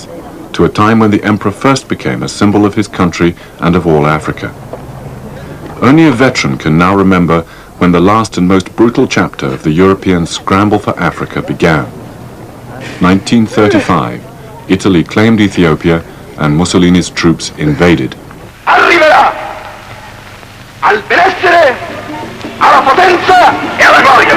years, to a time when the emperor first became a symbol of his country and of all Africa. Only a veteran can now remember when the last and most brutal chapter of the European scramble for Africa began. 1935, Italy claimed Ethiopia and Mussolini's troops invaded. Arriverà al benessere, alla potenza e alla gloria!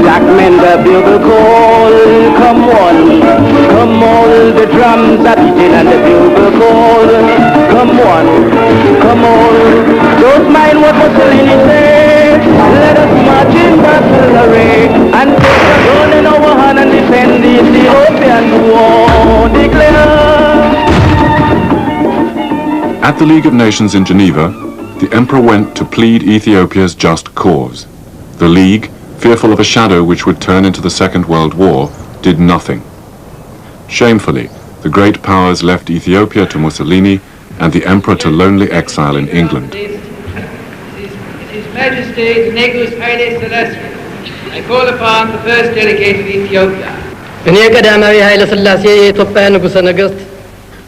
Black men, the bugle call, come on, the drums are beating and the bugle call, come on, don't mind what Mussolini says, let us march in battle array, and take a gun in our hand and defend the Ethiopian war, declare. At the League of Nations in Geneva, the emperor went to plead Ethiopia's just cause. The League, fearful of a shadow which would turn into the Second World War, did nothing. Shamefully, the great powers left Ethiopia to Mussolini and the emperor to lonely exile in England. His Majesty Negus Haile Selassie, I call upon the first delegate of Ethiopia.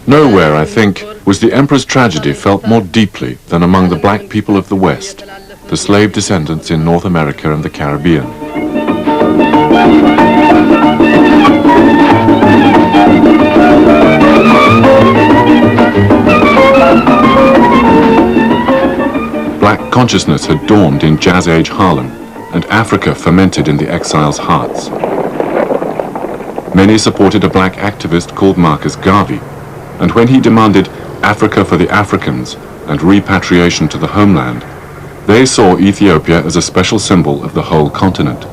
Nowhere, I think, was the emperor's tragedy felt more deeply than among the black people of the West, the slave descendants in North America and the Caribbean. Black consciousness had dawned in Jazz Age Harlem, and Africa fermented in the exiles' hearts. Many supported a black activist called Marcus Garvey, and when he demanded Africa for the Africans and repatriation to the homeland, they saw Ethiopia as a special symbol of the whole continent.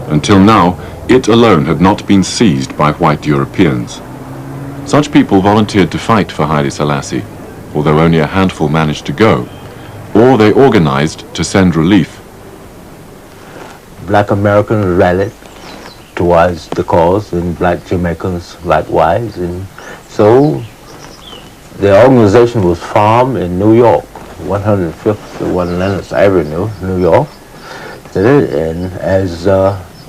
Until now, it alone had not been seized by white Europeans. Such people volunteered to fight for Haile Selassie, although only a handful managed to go, or they organized to send relief. Black Americans rallied towards the cause, and black Jamaicans likewise, and so the organization was formed in New York, 105th to 1 Lennox Avenue, New York, and as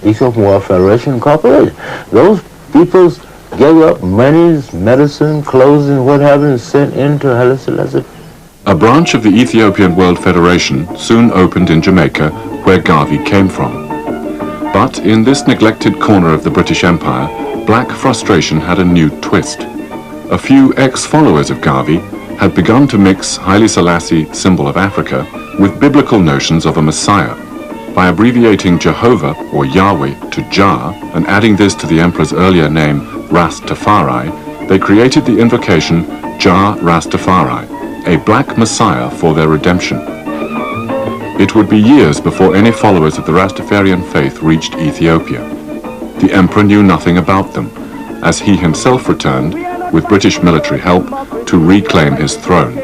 Ethiopian World Federation Incorporated. Those people gave up monies, medicine, clothes, and what have you, and sent into Haile Selassie. A branch of the Ethiopian World Federation soon opened in Jamaica, where Garvey came from. But in this neglected corner of the British Empire, black frustration had a new twist. A few ex-followers of Garvey had begun to mix Haile Selassie, symbol of Africa, with biblical notions of a Messiah. By abbreviating Jehovah, or Yahweh, to Jah, and adding this to the emperor's earlier name, Rastafari, they created the invocation Jah Rastafari, a black Messiah for their redemption. It would be years before any followers of the Rastafarian faith reached Ethiopia. The emperor knew nothing about them, as he himself returned, with British military help, to reclaim his throne.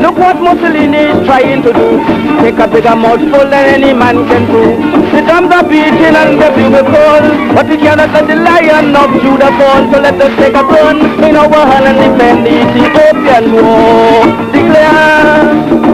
Look what Mussolini is trying to do. Take a bigger mouthful than any man can do. The drums are beating and the bugle call, but we cannot let the Lion of Judah fall. So let us take a run in our hand and defend the Ethiopian war. Declare.